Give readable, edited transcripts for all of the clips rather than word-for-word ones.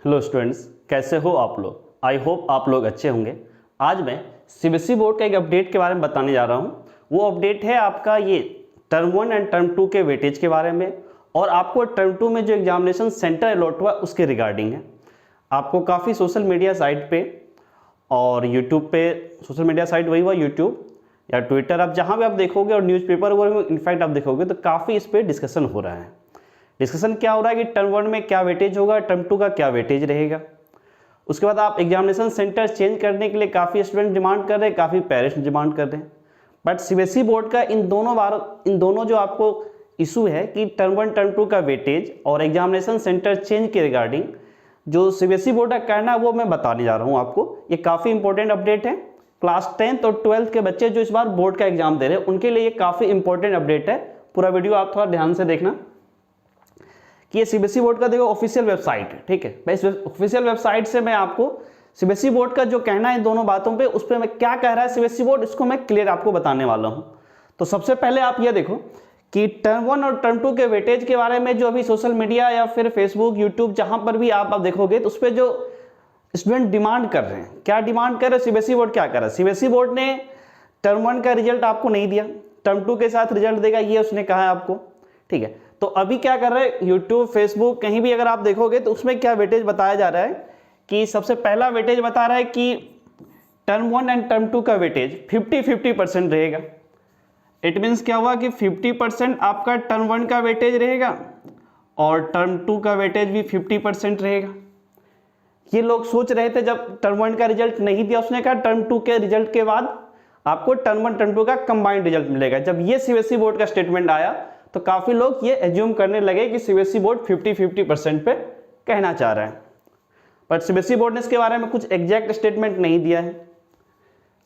Hello students, कैसे हो आप लोग। आई होप आप लोग अच्छे होंगे। आज मैं सीबीएसई बोर्ड का एक अपडेट के बारे में बताने जा रहा हूँ। वो अपडेट है आपका ये टर्म 1 एंड टर्म 2 के वेटेज के बारे में, और आपको टर्म 2 में जो एग्जामिनेशन सेंटर अलॉट हुआ उसके रिगार्डिंग है। आपको काफ़ी सोशल मीडिया साइट पे और यूट्यूब पे, सोशल मीडिया साइट वही हुआ यूट्यूब या ट्विटर, आप जहाँ भी आप देखोगे और न्यूज़पेपर वगैरह इनफैक्ट आप देखोगे तो काफ़ी इस पर डिस्कशन हो रहा है। डिस्कशन क्या हो रहा है कि टर्म 1 में क्या वेटेज होगा, टर्म 2 का क्या वेटेज रहेगा। उसके बाद आप एग्जामिनेशन सेंटर चेंज करने के लिए काफ़ी स्टूडेंट डिमांड कर रहे हैं, काफ़ी पेरेंट्स डिमांड कर रहे हैं। बट सीबीएसई बोर्ड का इन दोनों जो आपको इशू है कि टर्म 1 टर्म 2 का वेटेज और एग्जामिनेशन सेंटर चेंज के रिगार्डिंग जो सीबीएसई बोर्ड का कहना है वो मैं बताने जा रहा हूँ आपको। ये काफ़ी इंपॉर्टेंट अपडेट है। क्लास 10th और 12th के बच्चे जो इस बार बोर्ड का एग्जाम दे रहे हैं उनके लिए ये काफ़ी इंपॉर्टेंट अपडेट है। पूरा वीडियो आप थोड़ा ध्यान से देखना कि ये सीबीएसई बोर्ड का देखो ऑफिशियल वेबसाइट है, ठीक है। मैं इस ऑफिशियल वेबसाइट से मैं आपको सीबीएसई बोर्ड का जो कहना है इन दोनों बातों पे, उस पर मैं क्या कह रहा है सीबीएसई बोर्ड, इसको मैं क्लियर आपको बताने वाला हूं। तो सबसे पहले आप ये देखो कि टर्म 1 और टर्म 2 के वेटेज के बारे में जो अभी सोशल मीडिया या फिर फेसबुक यूट्यूब जहां पर भी आप देखोगे तो उस पर जो स्टूडेंट डिमांड कर रहे हैं, क्या डिमांड कर रहे हैं, सीबीएसई बोर्ड क्या कर रहा है। सीबीएसई बोर्ड ने टर्म 1 का रिजल्ट आपको नहीं दिया, टर्म 2 के साथ रिजल्ट देगा ये उसने कहा है आपको, ठीक है। तो अभी क्या कर रहे हैं, यूट्यूब फेसबुक कहीं भी अगर आप देखोगे तो उसमें क्या वेटेज बताया जा रहा है कि सबसे पहला वेटेज बता रहा है कि टर्म 1 एंड टर्म 2 का वेटेज 50-50% रहेगा। इट मीन्स क्या हुआ कि 50% आपका टर्म 1 का वेटेज रहेगा और टर्म 2 का वेटेज भी 50% रहेगा। ये लोग सोच रहे थे जब टर्म 1 का रिजल्ट नहीं दिया, उसने कहा टर्म 2 के रिजल्ट के बाद आपको टर्म 1 टर्म 2 का कंबाइंड रिजल्ट मिलेगा। जब ये सीबीएसई बोर्ड का स्टेटमेंट आया तो काफी लोग ये एज्यूम करने लगे कि सीबीएसई बोर्ड 50-50% पे कहना चाह रहा है, बट सीबीएसई बोर्ड ने इसके बारे में कुछ एग्जैक्ट स्टेटमेंट नहीं दिया है।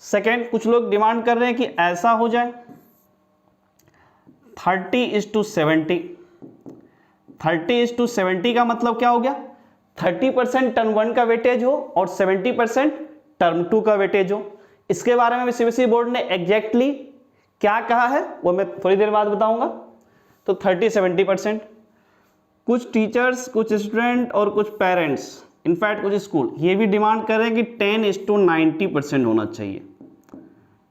सेकेंड, कुछ लोग डिमांड कर रहे हैं कि ऐसा हो जाए 30:70। 30:70 का मतलब क्या हो गया, 30% टर्म 1 का वेटेज हो और 70% टर्म 2 का वेटेज हो। इसके बारे में सीबीएसई बोर्ड ने एग्जैक्टली क्या कहा है वो मैं थोड़ी देर बाद बताऊंगा। तो 30-70%। कुछ टीचर्स, कुछ स्टूडेंट और कुछ पेरेंट्स, इनफैक्ट कुछ स्कूल ये भी डिमांड कर रहे हैं कि 10:90% होना चाहिए।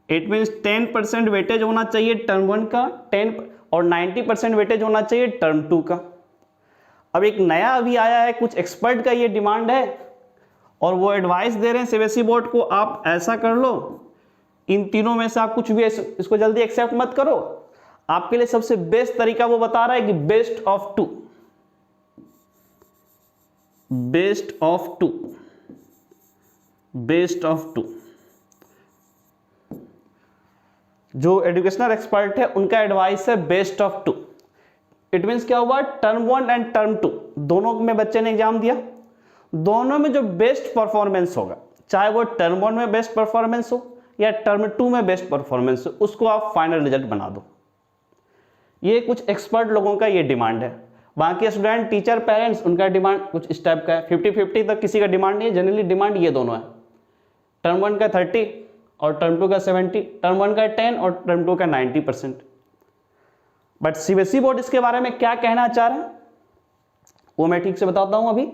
इट मीन्स 10% वेटेज होना चाहिए टर्म 1 का, 10 और 90% वेटेज होना चाहिए टर्म 2 का। अब एक नया अभी आया है, कुछ एक्सपर्ट का ये डिमांड है और वो एडवाइस दे रहे हैं सीबीएसई बोर्ड को, आप ऐसा कर लो, इन तीनों में से आप कुछ भी इसको जल्दी एक्सेप्ट मत करो। आपके लिए सबसे बेस्ट तरीका वो बता रहा है कि best of two, best of two, best of two. जो एजुकेशनल एक्सपर्ट है उनका एडवाइस है best of two. It means क्या हुआ, टर्म 1 एंड टर्म 2 दोनों में बच्चे ने एग्जाम दिया, दोनों में जो बेस्ट परफॉर्मेंस होगा, चाहे वो टर्म 1 में बेस्ट परफॉर्मेंस हो या टर्म 2 में बेस्ट परफॉर्मेंस हो, उसको आप फाइनल रिजल्ट बना दो। ये कुछ एक्सपर्ट लोगों का ये डिमांड है। बाकी स्टूडेंट, टीचर, पेरेंट्स, उनका डिमांड कुछ इस टाइप का है। 50-50 तक किसी का डिमांड नहीं है, जनरली डिमांड ये दोनों है, टर्म 1 का 30 और टर्म 2 का 70, टर्म 1 का 10 और टर्म 2 का 90%। बट सीबीएसई बोर्ड इसके बारे में क्या कहना चाह रहा है वो मैं ठीक से बताता हूं अभी,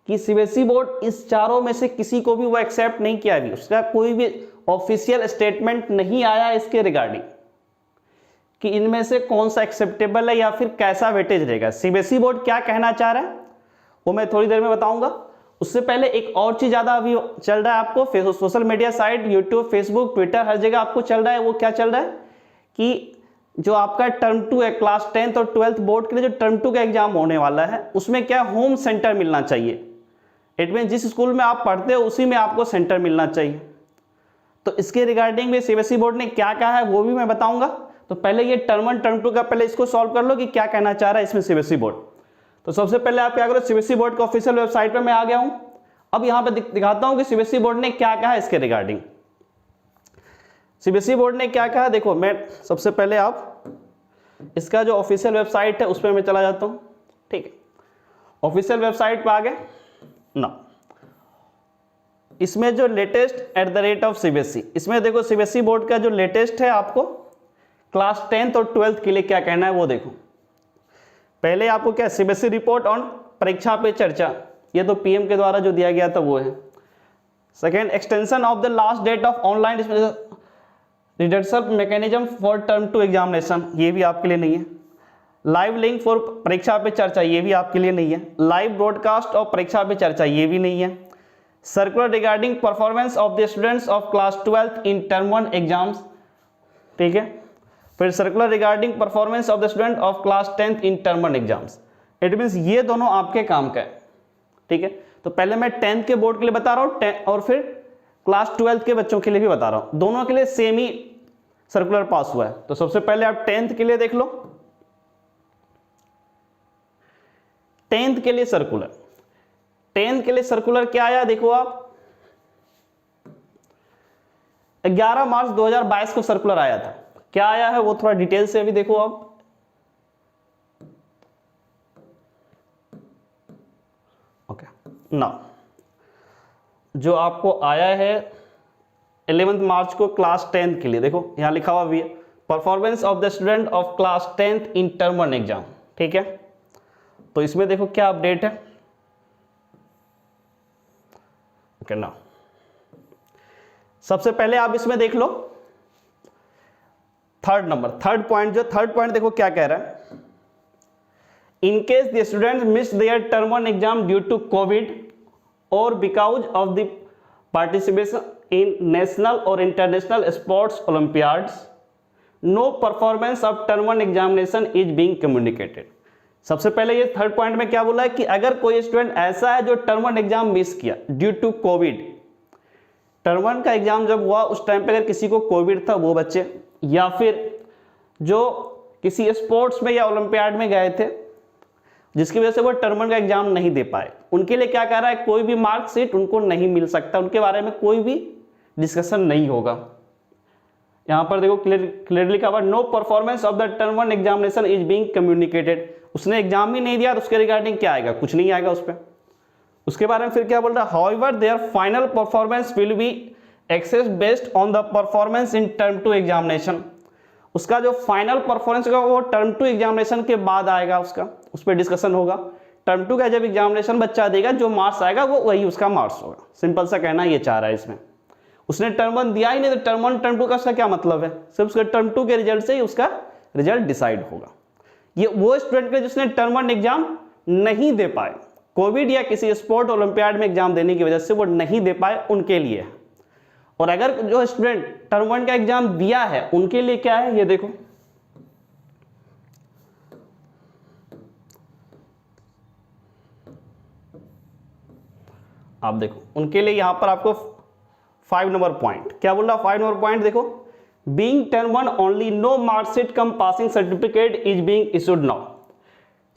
कि सीबीएसई बोर्ड इस चारों में से किसी को भी वो एक्सेप्ट नहीं किया। अभी उसका कोई भी ऑफिशियल स्टेटमेंट नहीं आया इसके रिगार्डिंग कि इनमें से कौन सा एक्सेप्टेबल है या फिर कैसा वेटेज रहेगा। सीबीएसई बोर्ड क्या कहना चाह रहा है वो मैं थोड़ी देर में बताऊंगा। उससे पहले एक और चीज ज्यादा अभी चल रहा है आपको social media site, YouTube, Facebook, Twitter, हर जगह आपको चल रहा है। वो क्या चल रहा है कि जो आपका टर्म 2 है, क्लास 10th और 12th बोर्ड के लिए जो टर्म 2 का एग्जाम होने वाला है उसमें क्या होम सेंटर मिलना चाहिए। इट मीन जिस स्कूल में आप पढ़ते हो उसी में आपको सेंटर मिलना चाहिए। तो इसके रिगार्डिंग भी सीबीएसई बोर्ड ने क्या कहा है वो भी मैं बताऊंगा। तो पहले ये टर्म 1 टर्म 2 का पहले इसको सॉल्व कर लो कि क्या कहना चाह रहा है इसमें सीबीएसई बोर्ड। तो सबसे पहले आप क्या करो, सीबीएसई बोर्ड के ऑफिशियल वेबसाइट पे मैं आ गया हूं। अब यहां पे दिखाता हूं कि सीबीएसई बोर्ड ने क्या कहा इसके रिगार्डिंग। सीबीएसई बोर्ड ने क्या कहा देखो, मैं सबसे पहले आप इसका जो ऑफिशियल वेबसाइट है उस पर मैं चला जाता हूं, ठीक है। ऑफिशियल वेबसाइट पे आ गए ना, इसमें जो लेटेस्ट @CBSE, इसमें देखो सीबीएसई बोर्ड का जो लेटेस्ट है आपको क्लास 10th और 12th के लिए क्या कहना है वो देखो। पहले आपको क्या, सीबीएसई रिपोर्ट ऑन परीक्षा पे चर्चा, ये तो पीएम के द्वारा जो दिया गया था वो है। Second, extension of the last date of online reduction mechanism for term 2 examination, ये भी आपके लिए नहीं है। लाइव लिंक फॉर परीक्षा पे चर्चा, ये भी आपके लिए नहीं है। लाइव ब्रॉडकास्ट और परीक्षा पे चर्चा, ये भी नहीं है। Circular regarding performance of the students of class 12 in term 1 exams, ठीक है। फिर circular regarding performance of the student of class 10 in term 1 exams. It means ये दोनों आपके काम का है, ठीक है। तो पहले मैं 10th के बोर्ड के लिए बता रहा हूँ और फिर क्लास 12 के बच्चों के लिए भी बता रहा हूँ, दोनों के लिए सेम ही सर्कुलर पास हुआ है। तो सबसे पहले आप 10th के लिए देख लो। 10th के लिए सर्कुलर, 10th के लिए सर्कुलर क्या आया देखो आप, 11 मार्च 2022 को सर्कुलर आया था। क्या आया है वो थोड़ा डिटेल से अभी देखो आप। ओके, नाउ जो आपको आया है 11 मार्च को क्लास 10th के लिए, देखो यहां लिखा हुआ भी है, performance of the student of class 10th in term 1 exam, ठीक है। तो इसमें देखो क्या अपडेट है। ओके, नाउ सबसे पहले आप इसमें देख लो थर्ड पॉइंट देखो क्या कह रहा है। In case the student miss their term 1 exam due to COVID और because of the participation in national और international sports olympiads, no performance of term 1 examination is being communicated. सबसे पहले ये थर्ड पॉइंट में क्या बोला है कि अगर कोई स्टूडेंट ऐसा है जो टर्म 1 एग्जाम मिस किया ड्यू टू कोविड, टर्म 1 का एग्जाम जब हुआ उस टाइम पे अगर किसी को कोविड था वो बच्चे, या फिर जो किसी स्पोर्ट्स में या ओलंपियाड में गए थे जिसकी वजह से वो टर्म 1 का एग्जाम नहीं दे पाए, उनके लिए क्या कह रहा है, कोई भी मार्कशीट उनको नहीं मिल सकता, उनके बारे में कोई भी डिस्कशन नहीं होगा। यहां पर देखो क्लियरली कहा हुआ, no performance of the term 1 examination is being communicated. उसने एग्जाम ही नहीं दिया तो उसके रिगार्डिंग क्या आएगा, कुछ नहीं आएगा उस पर। उसके बारे में फिर क्या बोल रहा है, however their final performance will be एक्सेस based on the performance in term 2 examination. उसका जो फाइनल परफॉर्मेंस होगा वो टर्म 2 एग्जामिनेशन के बाद आएगा, उसका उस पर डिस्कशन होगा। टर्म 2 का जब एग्जामिनेशन बच्चा देगा जो मार्क्स आएगा वो वही उसका मार्क्स होगा। सिंपल सा कहना ये चाह रहा है इसमें। उसने टर्म 1 दिया ही नहीं तो टर्म 1 टर्म 2 का उसका क्या मतलब है, सिर्फ उसके टर्म 2 के रिजल्ट से ही उसका रिजल्ट डिसाइड होगा। ये वो स्टूडेंट के जिसने टर्म 1 एग्जाम नहीं दे पाए, कोविड या किसी स्पोर्ट ओलंपियाड में एग्जाम देने की वजह से वो नहीं दे पाए, उनके लिए है। और अगर जो स्टूडेंट टर्म 1 का एग्जाम दिया है उनके लिए क्या है, ये देखो आप देखो उनके लिए यहां पर आपको 5 नंबर पॉइंट क्या बोल रहा है, 5 नंबर पॉइंट देखो, being term 1 only no marksheet cum passing certificate is being issued now.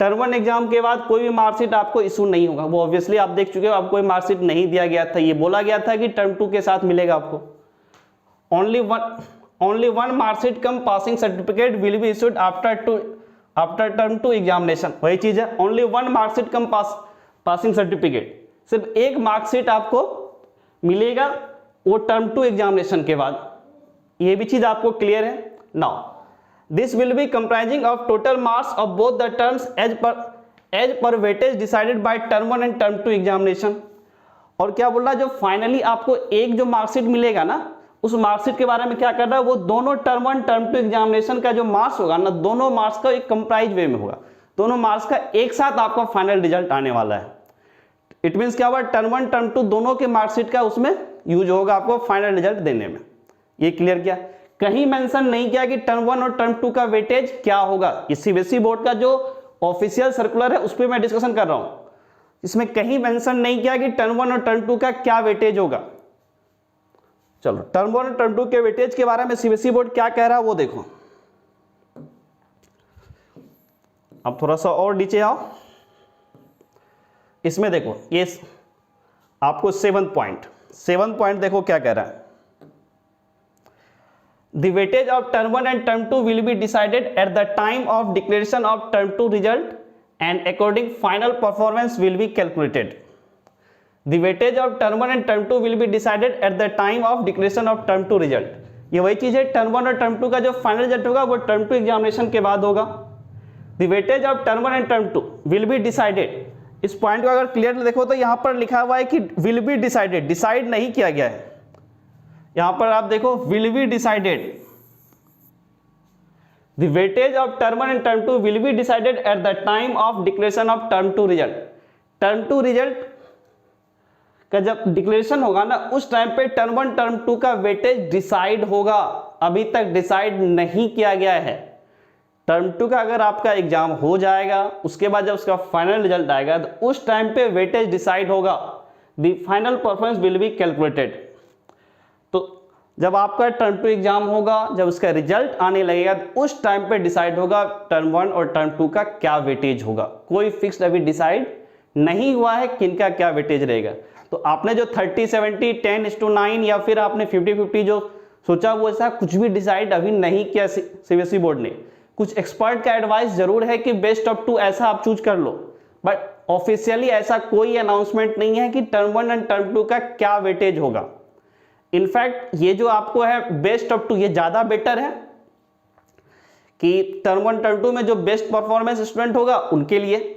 Term 1 exam के बाद कोई भी मार्कशीट आपको इशू नहीं होगा, वो ऑब्वियसली आप देख चुके हो, आपको कोई मार्कशीट नहीं दिया गया था, ये बोला गया था कि टर्म 2 के साथ मिलेगा आपको। Only one marksheet cum passing certificate will be issued after term 2 examination. वही चीज है, only one marksheet cum passing certificate, सिर्फ एक मार्कशीट आपको मिलेगा वो टर्म 2 एग्जामिनेशन के बाद। ये भी चीज आपको क्लियर है। Now this will be comprising of total marks of both the terms as per weightage decided by term 1 and term 2 examination. और क्या बोल रहा है, जो फाइनली आपको एक जो मार्कशीट मिलेगा ना, उस मार्कशीट के बारे में क्या कर रहा है, वो दोनों टर्म 1 टर्म 2 एग्जामिनेशन का जो मार्क्स होगा ना, दोनों मार्क्स का एक कंप्राइज वे में होगा, दोनों मार्क्स का एक साथ आपका फाइनल रिजल्ट आने वाला है। इट मीन्स क्या हुआ, टर्म 1 टर्म 2 दोनों के मार्कशीट का उसमें यूज होगा आपको फाइनल रिजल्ट देने में। ये क्लियर किया, कहीं मेंशन नहीं किया कि टर्म 1 और टर्म 2 का वेटेज क्या होगा। ये सीबीएसई बोर्ड का जो ऑफिशियल सर्कुलर है उस पर मैं डिस्कशन कर रहा हूं, इसमें कहीं मेंशन नहीं किया कि टर्म 1 और टर्म 2 का क्या वेटेज होगा। चलो टर्म 1 और टर्म 2 के वेटेज के बारे में सीबीएसई बोर्ड क्या कह रहा है वो देखो। अब थोड़ा सा और नीचे आओ, इसमें देखो ये आपको 7 पॉइंट देखो क्या कह रहा है, The weightage of term 1 and term 2 will be decided at the time of declaration of term 2 result and according final performance will be calculated. The weightage of term 1 and term 2 will be decided at the time of declaration of term 2 result. ये वही चीज है, term 1 और term 2 का जो final result होगा वो term 2 examination के बाद होगा। The weightage of term 1 and term 2 will be decided, इस पॉइंट को अगर क्लियर देखो तो यहां पर लिखा हुआ है कि विल बी डिसाइडेड, डिसाइड नहीं किया गया है। यहां पर आप देखो will be decided, the weightage of term 1 and term 2 will be decided at the time of declaration of term 2 result. Term 2 result का जब डिक्लेरेशन होगा ना, उस टाइम पे टर्म 1 टर्म 2 का वेटेज डिसाइड होगा। अभी तक डिसाइड नहीं किया गया है। टर्म 2 का अगर आपका एग्जाम हो जाएगा, उसके बाद जब उसका फाइनल रिजल्ट आएगा तो उस टाइम पे वेटेज डिसाइड होगा, the final performance will be calculated. तो जब आपका टर्म 2 एग्जाम होगा, जब उसका रिजल्ट आने लगेगा तो उस टाइम पे डिसाइड होगा टर्म 1 और टर्म 2 का क्या वेटेज होगा। कोई फिक्स्ड अभी डिसाइड नहीं हुआ है किनका क्या वेटेज रहेगा। तो आपने जो 30-70, 10:9 या फिर आपने 50-50 जो सोचा, वो ऐसा कुछ भी डिसाइड अभी नहीं किया सीबीएसई बोर्ड ने। कुछ एक्सपर्ट का एडवाइस जरूर है कि बेस्ट ऑफ 2 ऐसा आप चूज कर लो, बट ऑफिशियली ऐसा कोई अनाउंसमेंट नहीं है कि टर्म 1 एंड टर्म 2 का क्या वेटेज होगा। इनफैक्ट ये जो आपको है बेस्ट ऑफ 2, ये ज्यादा बेटर है कि टर्म 1 टर्म 2 में जो बेस्ट परफॉर्मेंस स्टूडेंट होगा उनके लिए,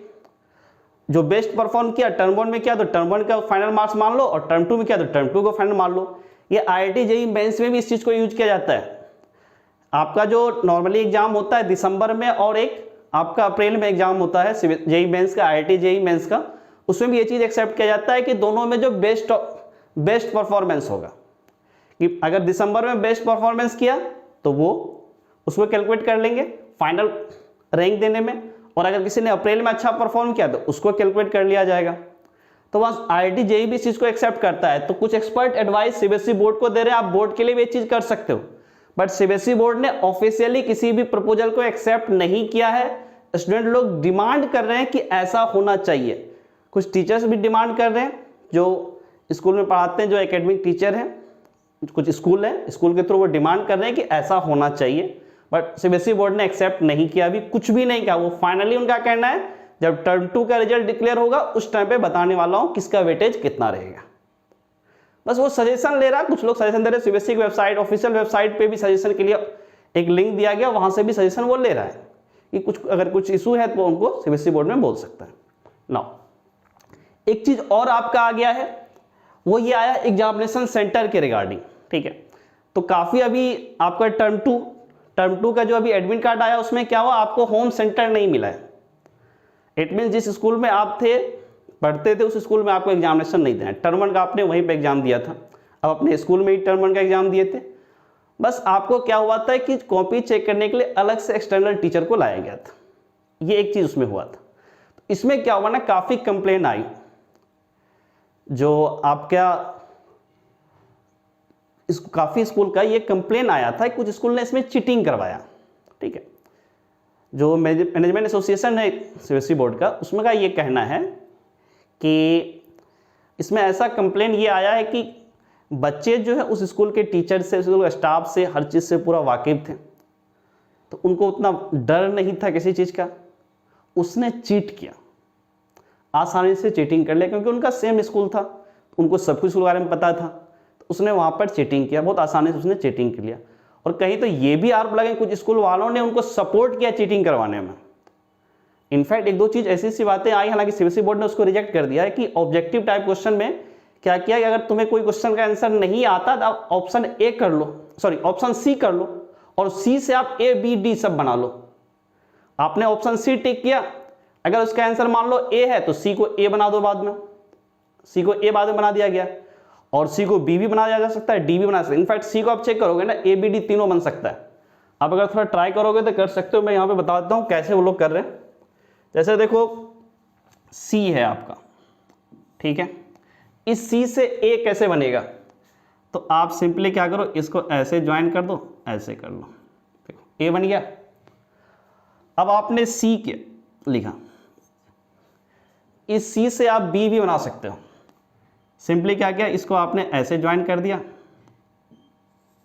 जो बेस्ट परफॉर्म किया टर्म 1 में किया तो टर्म 1 का फाइनल मार्क्स मान लो, और टर्म 2 में किया तो टर्म 2 को फाइनल मान लो। ये IIT जेईई मेंस में भी इस चीज को यूज किया जाता है। आपका जो नॉर्मली एग्जाम होता है दिसंबर में और एक आपका अप्रैल में एग्जाम होता है जेईई मेंस का, IIT जेईई मेंस का, उसमें भी ये चीज एक्सेप्ट किया जाता है कि दोनों में जो बेस्ट परफॉर्मेंस होगा, कि अगर दिसंबर में बेस्ट परफॉर्मेंस किया तो वो उसको कैलकुलेट कर लेंगे फाइनल रैंक देने में, और अगर किसी ने अप्रैल में अच्छा परफॉर्म किया तो उसको कैलकुलेट कर लिया जाएगा। तो वहां IIT जेईई भी इस चीज को एक्सेप्ट करता है। तो कुछ एक्सपर्ट एडवाइस सीबीएसई बोर्ड को दे रहे हैं, आप बोर्ड के लिए भी ये चीज कर सकते हो, बट सीबीएसई बोर्ड ने ऑफिशियली किसी भी प्रपोजल को एक्सेप्ट नहीं किया है। स्टूडेंट लोग डिमांड कर रहे हैं कि ऐसा होना चाहिए। कुछ टीचर्स भी डिमांड कर रहे हैं जो स्कूल में पढ़ाते हैं, जो एकेडमिक टीचर हैं, कुछ स्कूल है, स्कूल के थ्रू वो डिमांड कर रहे हैं कि ऐसा होना चाहिए, बट सीबीएसई बोर्ड ने एक्सेप्ट नहीं किया, अभी कुछ भी नहीं किया। वो फाइनली उनका कहना है जब टर्म 2 का रिजल्ट डिक्लेयर होगा उस टाइम पे बताने वाला हूं किसका वेटेज कितना रहेगा। बस वो सजेशन ले रहा है, कुछ लोग सजेशन दे रहे हैं, सीबीएसई की वेबसाइट, ऑफिशियल वेबसाइट पे भी सजेशन के लिए एक लिंक दिया गया, वहां से भी सजेशन वो ले रहा है कि कुछ अगर कुछ इशू है तो उनको सीबीएसई बोर्ड में बोल सकता है। नाउ एक चीज और आपका आ गया है, वो ये आया एग्जामिनेशन सेंटर के रिगार्डिंग, ठीक है। तो काफी अभी आपका टर्म 2 का जो अभी एडमिट कार्ड आया उसमें क्या हुआ, आपको होम सेंटर नहीं मिला है। इट मीन जिस स्कूल में आप थे पढ़ते थे उस स्कूल में आपको एग्जामिनेशन नहीं देना है। टर्म 1 का आपने वहीं पे एग्जाम दिया था, अब अपने स्कूल में ही टर्म 1 का एग्जाम दिए थे। बस आपको क्या हुआ था कि कॉपी चेक करने के लिए अलग से एक्सटर्नल टीचर को लाया गया था, ये एक चीज उसमें हुआ था। इसमें क्या हुआ ना, काफी कंप्लेन आई, जो आपका काफी स्कूल का ये कंप्लेन आया था, कुछ स्कूल ने इसमें चीटिंग करवाया, ठीक है। जो मैनेजमेंट एसोसिएशन है सीबीएसई बोर्ड का, उसमें का ये कहना है कि इसमें ऐसा कंप्लेन ये आया है कि बच्चे जो है उस स्कूल के टीचर से, स्कूल के स्टाफ से, हर चीज़ से पूरा वाकिफ थे, तो उनको उतना डर नहीं था किसी चीज़ का। उसने चीट किया, आसानी से चीटिंग कर लिया, क्योंकि उनका सेम स्कूल था, उनको सब कुछ के बारे में पता था, तो उसने वहाँ पर चीटिंग किया, बहुत आसानी से उसने चीटिंग कर लिया। और कहीं तो ये भी आरोप लगे कुछ स्कूल वालों ने उनको सपोर्ट किया चीटिंग करवाने में। इनफैक्ट एक दो चीज़ ऐसी सी बातें आई, हालांकि सीबीएसई बोर्ड ने उसको रिजेक्ट कर दिया है कि ऑब्जेक्टिव टाइप क्वेश्चन में क्या किया कि अगर तुम्हें कोई क्वेश्चन का आंसर नहीं आता तो आप ऑप्शन ए कर लो, सॉरी ऑप्शन सी कर लो, और सी से आप ए बी डी सब बना लो। आपने ऑप्शन सी टिक किया, अगर उसका आंसर मान लो ए है तो सी को ए बना दो, बाद में सी को ए बाद में बना दिया गया, और सी को बी भी बनाया जा सकता है, डी भी बना सकता है। इनफैक्ट सी को आप चेक करोगे ना, ए बी डी तीनों बन सकता है। आप अगर थोड़ा ट्राई करोगे तो कर सकते हो। मैं यहाँ पे बता देता हूँ कैसे वो लोग कर रहे हैं। जैसे देखो सी है आपका, ठीक है, इस सी से ए कैसे बनेगा, तो आप सिंपली क्या करो, इसको ऐसे ज्वाइन कर दो, ऐसे कर लो, देखो ए बन गया। अब आपने सी के लिखा, इस सी से आप बी भी बना सकते हो। सिंपली क्या किया, इसको आपने ऐसे ज्वाइन कर दिया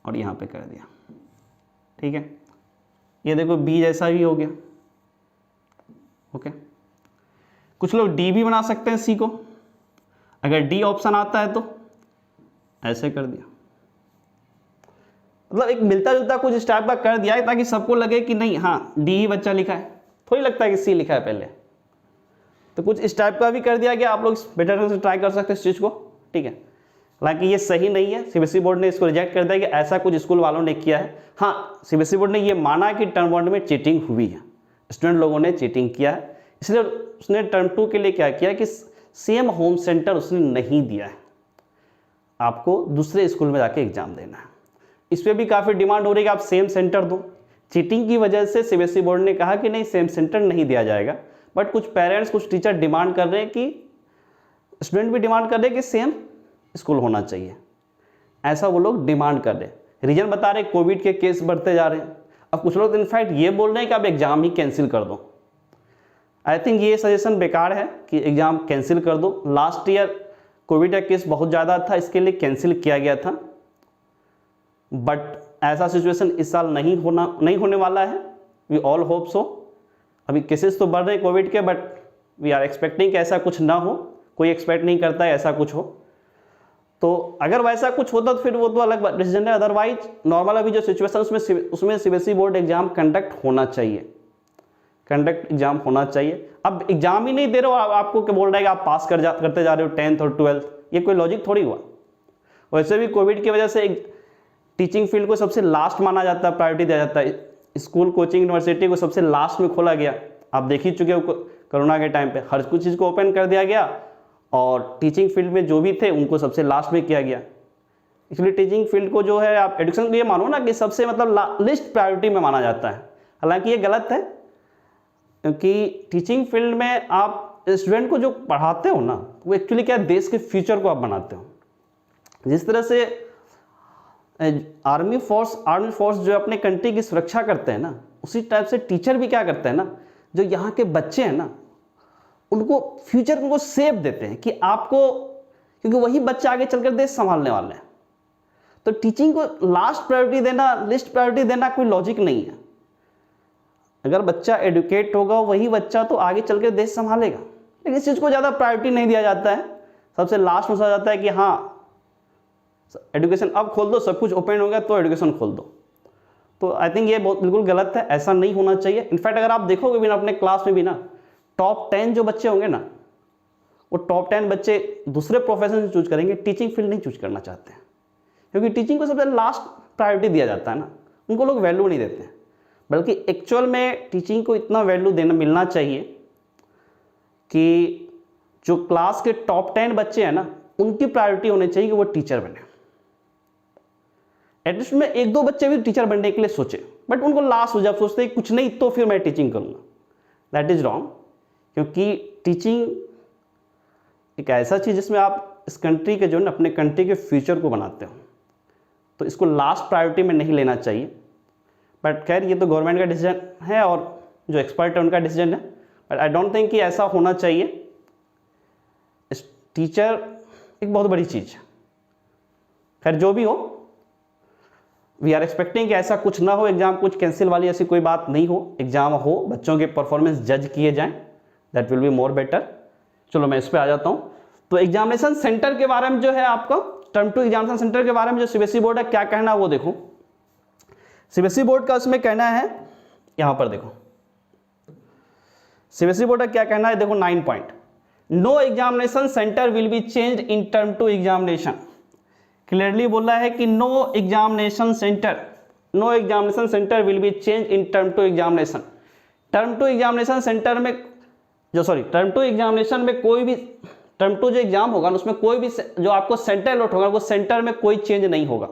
और यहां पे कर दिया, ठीक है। ये देखो बी जैसा भी हो गया, ओके। कुछ लोग डी भी बना सकते हैं सी को, अगर डी ऑप्शन आता है तो ऐसे कर दिया। मतलब एक मिलता जुलता कुछ इस टाइप का कर दिया है, ताकि सबको लगे कि नहीं हाँ डी ही बच्चा लिखा है, थोड़ी लगता है कि सी लिखा है पहले। तो कुछ इस टाइप का भी कर दिया गया, आप लोग बेटर ढंग से ट्राई कर सकते हैं इस चीज़ को, ठीक है। हालांकि ये सही नहीं है, सीबीएसई बोर्ड ने इसको रिजेक्ट कर दिया कि ऐसा कुछ स्कूल वालों ने किया है। हाँ, सीबीएसई बोर्ड ने ये माना कि टर्म 1 में चीटिंग हुई है, स्टूडेंट लोगों ने चीटिंग किया है, इसलिए उसने टर्म 2 के लिए क्या किया कि सेम होम सेंटर उसने नहीं दिया है, आपको दूसरे स्कूल में जाके एग्जाम देना है। इस पर भी काफ़ी डिमांड हो रही है कि आप सेम सेंटर दो। चीटिंग की वजह से सीबीएसई बोर्ड ने कहा कि नहीं, सेम सेंटर नहीं दिया जाएगा, बट कुछ पेरेंट्स, कुछ टीचर डिमांड कर रहे हैं कि स्टूडेंट भी डिमांड कर रहे हैं कि सेम स्कूल होना चाहिए, ऐसा वो लोग डिमांड कर रहे हैं। रीजन बता रहे हैं कोविड के केस बढ़ते जा रहे हैं। अब कुछ लोग इनफैक्ट ये बोल रहे हैं कि आप एग्जाम ही कैंसिल कर दो। आई थिंक ये सजेशन बेकार है कि एग्जाम कैंसिल कर दो। लास्ट ईयर कोविड का केस बहुत ज़्यादा था, इसके लिए कैंसिल किया गया था, बट ऐसा सिचुएशन इस साल नहीं होने वाला है। We all hope so. अभी केसेस तो बढ़ रहे हैं कोविड के, बट वी आर एक्सपेक्टिंग कि ऐसा कुछ ना हो। कोई एक्सपेक्ट नहीं करता है ऐसा कुछ हो, तो अगर वैसा कुछ होता तो फिर वो तो अलग डिसीजन है। अदरवाइज नॉर्मल अभी जो सिचुएशन उसमें सीबीएसई बोर्ड एग्जाम कंडक्ट होना चाहिए, कंडक्ट एग्जाम होना चाहिए। अब एग्जाम ही नहीं दे रहे हो, आपको क्या बोल रहा है कि आप पास करते जा रहे हो 10th और 12th, ये कोई लॉजिक थोड़ी हुआ। वैसे भी कोविड की वजह से टीचिंग फील्ड को सबसे लास्ट माना जाता है, प्रायोरिटी दिया जाता है। स्कूल, कोचिंग, यूनिवर्सिटी को सबसे लास्ट में खोला गया। आप देख ही चुके हो कोरोना के टाइम पे हर कुछ चीज़ को ओपन कर दिया गया, और टीचिंग फील्ड में जो भी थे उनको सबसे लास्ट में किया गया। इसलिए टीचिंग फील्ड को जो है, आप एजुकेशन को ये मानो ना कि सबसे मतलब लिस्ट प्रायोरिटी में माना जाता है। हालांकि ये गलत है, क्योंकि टीचिंग फील्ड में आप स्टूडेंट को जो पढ़ाते हो ना, वो एक्चुअली क्या, देश के फ्यूचर को आप बनाते हो। जिस तरह से आर्मी फोर्स जो अपने कंट्री की सुरक्षा करते हैं ना, उसी टाइप से टीचर भी क्या करते हैं ना, जो यहाँ के बच्चे हैं ना, उनको फ्यूचर उनको सेव देते हैं कि आपको, क्योंकि वही बच्चे आगे चलकर देश संभालने वाले हैं। तो टीचिंग को लास्ट प्रायोरिटी देना, लिस्ट प्रायोरिटी देना कोई लॉजिक नहीं है। अगर बच्चा एडुकेट होगा, वही बच्चा तो आगे चलकर देश संभालेगा। लेकिन इस चीज़ को ज़्यादा प्रायोरिटी नहीं दिया जाता है, सबसे लास्ट में सोचा जाता है कि हाँ एजुकेशन अब खोल दो, सब कुछ ओपन हो गया तो एजुकेशन खोल दो। तो आई थिंक ये बिल्कुल गलत है, ऐसा नहीं होना चाहिए। इनफैक्ट अगर आप देखोगे भी ना अपने क्लास में भी ना, टॉप 10 जो बच्चे होंगे ना, वो टॉप 10 बच्चे दूसरे प्रोफेशन से चूज करेंगे, टीचिंग फील्ड नहीं चूज करना चाहते हैं, क्योंकि टीचिंग को सबसे लास्ट प्रायोरिटी दिया जाता है ना, उनको लोग वैल्यू नहीं देते हैं। बल्कि एक्चुअल में टीचिंग को इतना वैल्यू मिलना चाहिए कि जो क्लास के टॉप 10 बच्चे हैं ना, उनकी प्रायोरिटी होनी चाहिए कि वो टीचर बने। एटलीस्ट में 1-2 बच्चे भी टीचर बनने के लिए सोचे, बट उनको लास्ट हो, जब सोचते हैं कुछ नहीं तो फिर मैं टीचिंग करूँगा, दैट इज़ रॉन्ग। क्योंकि टीचिंग एक ऐसा चीज़ जिसमें आप इस कंट्री के जो है ना, अपने कंट्री के फ्यूचर को बनाते हो, तो इसको लास्ट प्रायोरिटी में नहीं लेना चाहिए। बट खैर ये तो गवर्नमेंट का डिसीजन है और जो एक्सपर्ट है उनका डिसीजन है, बट आई डोंट थिंक कि ऐसा होना चाहिए। टीचर एक बहुत बड़ी चीज़ है। खैर जो भी हो, वी आर एक्सपेक्टिंग कि ऐसा कुछ ना हो, एग्जाम कुछ कैंसिल वाली ऐसी कोई बात नहीं हो, एग्जाम हो, बच्चों के परफॉर्मेंस जज किए जाएं, that will be more better. चलो मैं इस पर आ जाता हूँ। तो एग्जामिनेशन सेंटर के बारे में जो है, आपका टर्म 2 एग्जामिनेशन सेंटर के बारे में जो सीबीएसई बोर्ड है क्या कहना है वो देखो। सीबीएसई बोर्ड का उसमें कहना है, यहाँ पर देखो सीबीएसई बोर्ड का क्या कहना है, देखो 9 point. No examination centre will be change in term 2 examination. Clearly बोला है कि no examination centre will be change in term 2 examination. Term 2 examination centre में टर्म 2 एग्जामिनेशन में कोई भी टर्म 2 जो एग्जाम होगा उसमें कोई भी जो आपको सेंटर अलॉट होगा, वो सेंटर में कोई चेंज नहीं होगा।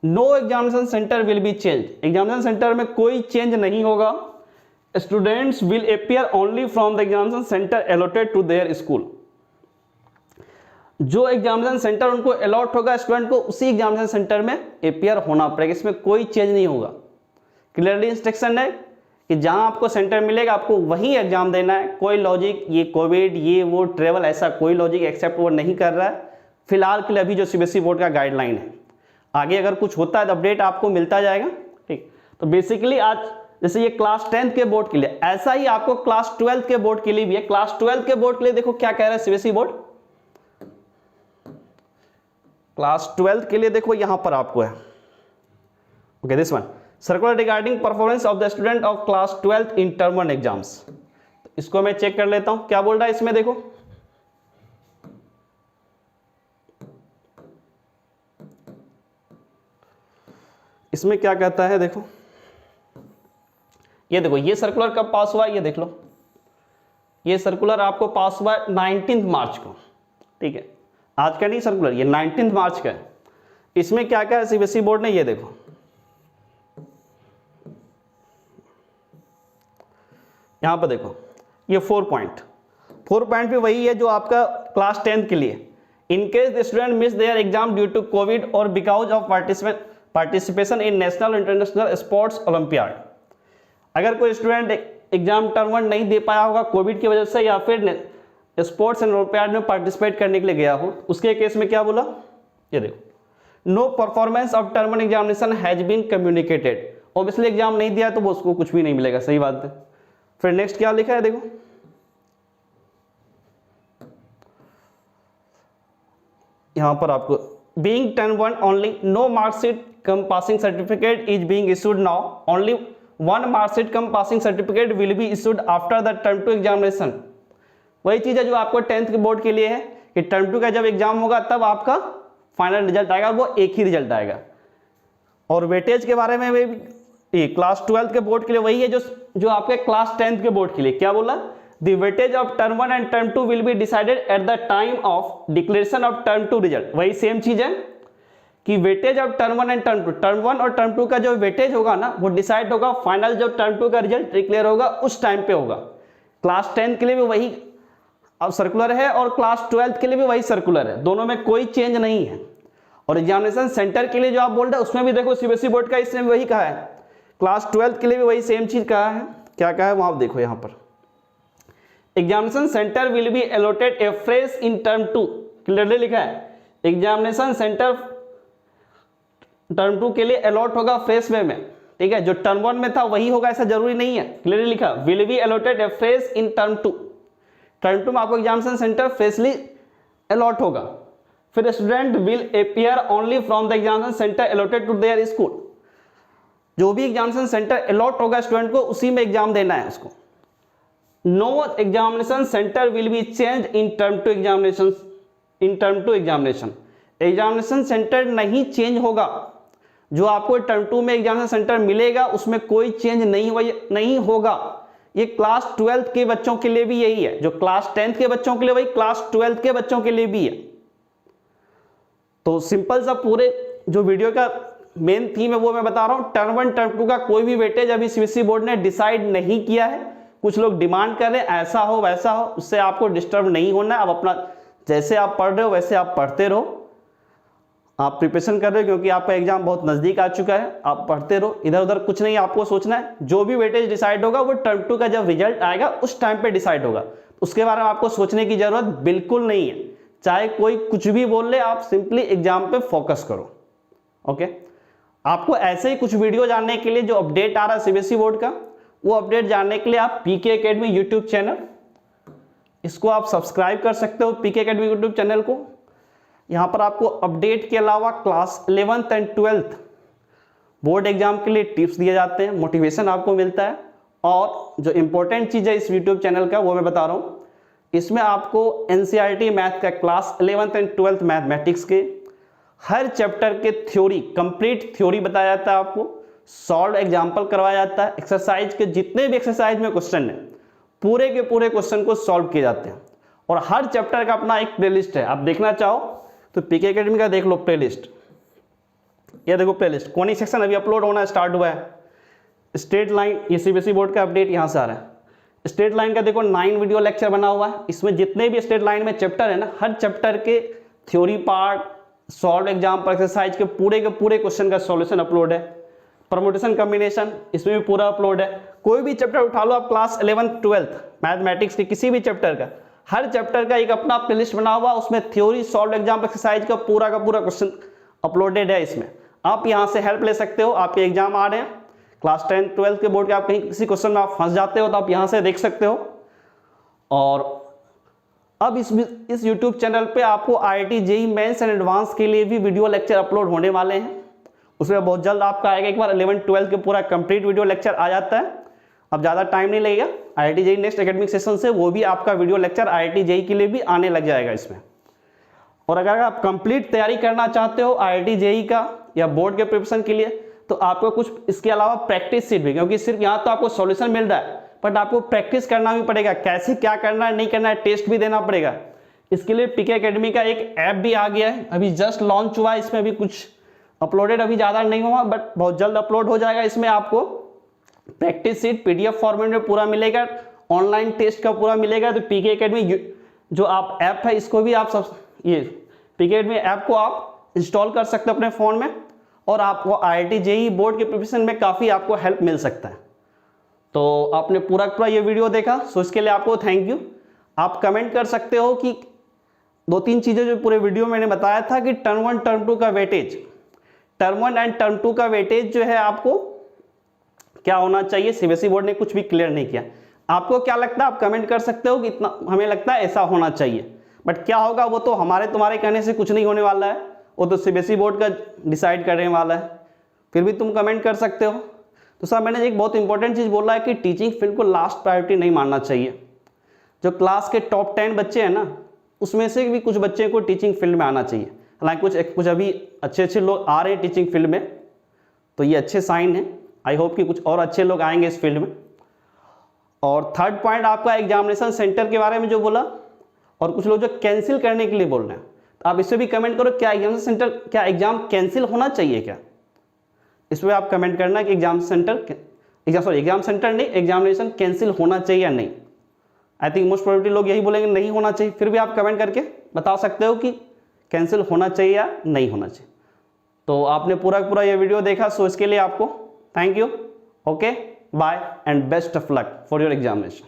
No examination centre will be change, examination centre में कोई चेंज नहीं होगा। Students will appear only from the examination centre allotted to their school. जो एग्जामिनेशन सेंटर उनको अलॉट होगा स्टूडेंट को, उसी एग्जामिनेशन सेंटर में अपीयर होना पड़ेगा, इसमें कोई चेंज नहीं होगा। क्लियरली इंस्ट्रक्शन है कि जहां आपको सेंटर मिलेगा आपको वहीं एग्जाम देना है। कोई लॉजिक ये कोविड ये वो ट्रेवल ऐसा कोई लॉजिक एक्सेप्ट वो नहीं कर रहा है फिलहाल के लिए, अभी जो सीबीएसई बोर्ड का गाइडलाइन है। आगे अगर कुछ होता है तो अपडेट आपको मिलता जाएगा, ठीक। तो बेसिकली आज जैसे ये क्लास 10th के बोर्ड के लिए, ऐसा ही आपको क्लास 12th के बोर्ड के लिए भी है। क्लास 12th के बोर्ड के लिए देखो क्या कह रहा है सीबीएसई बोर्ड। क्लास 12th के लिए देखो यहां पर आपको है, okay, this one, circular regarding performance of the student of class 12th in term 1 exams. इसको मैं चेक कर लेता हूं क्या बोल रहा है इसमें। देखो इसमें क्या कहता है, देखो ये देखो, ये सर्कुलर कब पास हुआ है, ये देख लो, ये सर्कुलर आपको पास हुआ है 19 मार्च को, ठीक है, आज का नहीं सर्कुलर, ये 19 मार्च का है। इसमें क्या क्या है सीबीएसई बोर्ड ने, ये देखो यहां पर देखो, ये 4 पॉइंट भी वही है जो आपका क्लास 10 के लिए। In case the student miss their exam due to COVID और because of participation in national international sports olympiad. अगर कोई स्टूडेंट एग्जाम टर्म 1 नहीं दे पाया होगा कोविड की वजह से, या फिर स्पोर्ट्स एंड ओलंपियाड में पार्टिसिपेट करने के लिए गया हो, उसके केस में क्या बोला, ये देखो, no performance of term 1 examination has been communicated. Obviously exam नहीं दिया तो वो उसको कुछ भी नहीं मिलेगा, सही बात है। फिर नेक्स्ट क्या लिखा है, देखो यहां पर आपको being term 1 only, no marksheet cum passing certificate is being issued now, only 1 marksheet cum passing certificate will be issued after the term 2 examination. वही चीज है जो आपको 10th के बोर्ड के लिए है कि टर्म 2 का जब एग्जाम होगा तब आपका फाइनल रिजल्ट आएगा, वो एक ही रिजल्ट आएगा। और वेटेज के बारे में भी क्लास 12 के बोर्ड के लिए वही है जो आपके क्लास 10th के बोर्ड के लिए क्या बोला, the weightage of term 1 and term 2 will be decided at the time of declaration of term 2 result. वही सेम चीज है कि weightage of term 1 and term 1 और टर्म 2 का जो वेटेज होगा ना, वो डिसाइड होगा फाइनल जब टर्म 2 का रिजल्ट डिक्लेयर होगा उस टाइम पे होगा। क्लास 10 के लिए भी वही अब सर्कुलर है और क्लास 12 के लिए भी वही सर्कुलर है, दोनों में कोई चेंज नहीं है। और एग्जामिनेशन सेंटर के लिए जो आप बोल रहे हैं उसमें भी देखो सीबीएसई बोर्ड का इसने वही कहा है, क्लास 12 के लिए भी वही सेम चीज कहा है। क्या कहा है वहां देखो, यहां पर examination centre will be allotted a fresh in term 2, clearly लिखा है एग्जामिनेशन सेंटर टर्म 2 के लिए अलॉट होगा फ्रेश वे में, ठीक है, जो टर्म 1 में था वही होगा ऐसा जरूरी नहीं है, क्लियरली लिखा will be allotted a fresh in term 2। Term 2 में आपको एग्जामिनेशन सेंटर फ्रेशली अलॉट होगा। फिर student will appear only from the examination centre allotted to their school. जो भी एग्जामिनेशन सेंटर अलॉट होगा स्टूडेंट को उसी में एग्जाम देना है उसको। No examination centre will be change in term 2 examination, in term 2 examination examination centre नहीं चेंज होगा। जो आपको टर्म 2 में एग्जामिनेशन सेंटर मिलेगा उसमें कोई चेंज नहीं होगा। ये क्लास 12 के बच्चों के लिए भी यही है, जो क्लास 10th के बच्चों के लिए वही क्लास 12 के बच्चों के लिए भी है। तो सिंपल सा पूरे जो वीडियो का मेन थीम है वो मैं बता रहा हूं। टर्म 1 टर्म 2 का कोई भी वेटेज अभी सीबीएसई बोर्ड ने डिसाइड नहीं किया है। कुछ लोग डिमांड कर रहे हैं ऐसा हो वैसा हो, उससे आपको डिस्टर्ब नहीं होना है। अब अपना जैसे आप पढ़ रहे हो वैसे आप पढ़ते रहो, आप प्रिपरेशन कर रहे हो क्योंकि आपका एग्जाम बहुत नजदीक आ चुका है, आप पढ़ते रहो, इधर उधर कुछ नहीं आपको सोचना है। जो भी वेटेज डिसाइड होगा वो टर्म 2 का जब रिजल्ट आएगा उस टाइम पे डिसाइड होगा, उसके बारे में आपको सोचने की जरूरत बिल्कुल नहीं है। चाहे कोई कुछ भी बोल ले, आप सिंपली एग्जाम पे फोकस करो। ओके, आपको ऐसे ही कुछ वीडियो जानने के लिए जो अपडेट आ रहा है सीबीएसई बोर्ड का, वो अपडेट जानने के लिए आप पीके एकेडमी यूट्यूब चैनल, इसको आप सब्सक्राइब कर सकते हो पीके एकेडमी यूट्यूब चैनल को। यहाँ पर आपको अपडेट के अलावा class 11th and 12th board exam के लिए टिप्स दिए जाते हैं, मोटिवेशन आपको मिलता है। और जो इंपॉर्टेंट चीज़ है इस यूट्यूब चैनल का वो मैं बता रहा हूँ, इसमें आपको एनसीईआरटी मैथ का class 11th and 12th mathematics के हर चैप्टर के थ्योरी, कंप्लीट थ्योरी बताया जाता है आपको, सॉल्व एग्जाम्पल करवाया जाता है, एक्सरसाइज के जितने भी एक्सरसाइज में क्वेश्चन है पूरे के पूरे क्वेश्चन को सॉल्व किए जाते हैं। और हर चैप्टर का अपना एक प्लेलिस्ट है, आप देखना चाहो तो पीके एकेडमी का देख लो प्लेलिस्ट। ये देखो प्लेलिस्ट, कॉनिक सेक्शन अभी अपलोड होना स्टार्ट हुआ है। स्ट्रेट लाइन, ये सीबीएसई बोर्ड का अपडेट यहाँ से आ रहा है। स्ट्रेट लाइन का देखो 9 वीडियो लेक्चर बना हुआ है, इसमें जितने भी स्ट्रेट लाइन में चैप्टर है ना, हर चैप्टर के theory part, solve example, exercise के पूरे क्वेश्चन का सॉल्यूशन अपलोड है। परमुटेशन कॉम्बिनेशन इसमें भी पूरा अपलोड है। कोई भी चैप्टर उठा लो आप, क्लास 11th 12th मैथमेटिक्स के किसी भी चैप्टर का, हर चैप्टर का एक अपना प्लेलिस्ट बना हुआ, उसमें थ्योरी, सॉल्व एग्जाम्पल, एक्सरसाइज का पूरा क्वेश्चन अपलोडेड है। इसमें आप यहाँ से हेल्प ले सकते हो। आपके एग्जाम आ रहे हैं क्लास 10th 12th के बोर्ड के, आप कहीं किसी क्वेश्चन में आप फंस जाते हो तो आप यहाँ से देख सकते हो। और अब इस YouTube चैनल पे आपको IIT JEE mains and advance के लिए भी वीडियो लेक्चर अपलोड होने वाले हैं। उसमें बहुत जल्द आपका आएगा, एक बार 11th 12th के पूरा कंप्लीट वीडियो लेक्चर आ जाता है। अब ज़्यादा टाइम नहीं लगेगा, IIT JEE next academic session से वो भी आपका वीडियो लेक्चर IIT JEE के लिए भी आने लग जाएगा इसमें। और अगर आप कंप्लीट तैयारी करना चाहते हो IIT JEE का या बोर्ड के प्रिपरेशन के लिए, तो आपको कुछ इसके अलावा प्रैक्टिस सीट भी, क्योंकि सिर्फ यहाँ तो आपको सॉल्यूशन मिल रहा है बट आपको प्रैक्टिस करना भी पड़ेगा, कैसे क्या करना है नहीं करना है, टेस्ट भी देना पड़ेगा। इसके लिए पीके एकेडमी का एक ऐप भी आ गया है, अभी जस्ट लॉन्च हुआ है, इसमें भी कुछ अपलोडेड अभी ज़्यादा नहीं हुआ बट बहुत जल्द अपलोड हो जाएगा। इसमें आपको प्रैक्टिस सीट PDF फॉर्मेट में पूरा मिलेगा, ऑनलाइन टेस्ट का पूरा मिलेगा। तो पीके एकेडमी जो आप ऐप है इसको भी आप सब ये पीके एकेडमी ऐप को आप इंस्टॉल कर सकते हो अपने फ़ोन में और आपको IIT JEE बोर्ड के प्रिपरेशन में काफ़ी आपको हेल्प मिल सकता है। तो आपने पूरा ये वीडियो देखा, सो इसके लिए आपको थैंक यू। आप कमेंट कर सकते हो कि 2-3 चीज़ें जो पूरे वीडियो मैंने बताया था कि टर्म 1 टर्म 2 का वेटेज, टर्म 1 एंड टर्म 2 का वेटेज जो है आपको क्या होना चाहिए, CBSE बोर्ड ने कुछ भी क्लियर नहीं किया। आपको क्या लगता है आप कमेंट कर सकते हो कि इतना हमें लगता है ऐसा होना चाहिए, बट क्या होगा वो तो हमारे तुम्हारे कहने से कुछ नहीं होने वाला है, वो तो CBSE बोर्ड का डिसाइड करने वाला है। फिर भी तुम कमेंट कर सकते हो। तो सर मैंने एक बहुत इंपॉर्टेंट चीज़ बोला है कि टीचिंग फील्ड को लास्ट प्रायोरिटी नहीं मानना चाहिए। जो क्लास के टॉप 10 बच्चे हैं ना, उसमें से भी कुछ बच्चे को टीचिंग फील्ड में आना चाहिए। हालांकि कुछ अभी अच्छे लोग आ रहे हैं टीचिंग फील्ड में, तो ये अच्छे साइन है। आई होप कि कुछ और अच्छे लोग आएंगे इस फील्ड में। और थर्ड पॉइंट आपका एग्जामिनेशन सेंटर के बारे में जो बोला, और कुछ लोग जो कैंसिल करने के लिए बोल रहे हैं, तो आप इससे भी कमेंट करो, क्या एग्जामिनेशन सेंटर, क्या एग्जाम कैंसिल होना चाहिए क्या? इस पर आप कमेंट करना कि एग्जाम सेंटर नहीं, एग्जामिनेशन कैंसिल होना चाहिए या नहीं। आई थिंक मोस्ट प्रोबेबली लोग यही बोलेंगे नहीं होना चाहिए। फिर भी आप कमेंट करके बता सकते हो कि कैंसिल होना चाहिए या नहीं होना चाहिए। तो आपने पूरा ये वीडियो देखा, सो इसके लिए आपको thank you. Okay, bye and best of luck for your examination.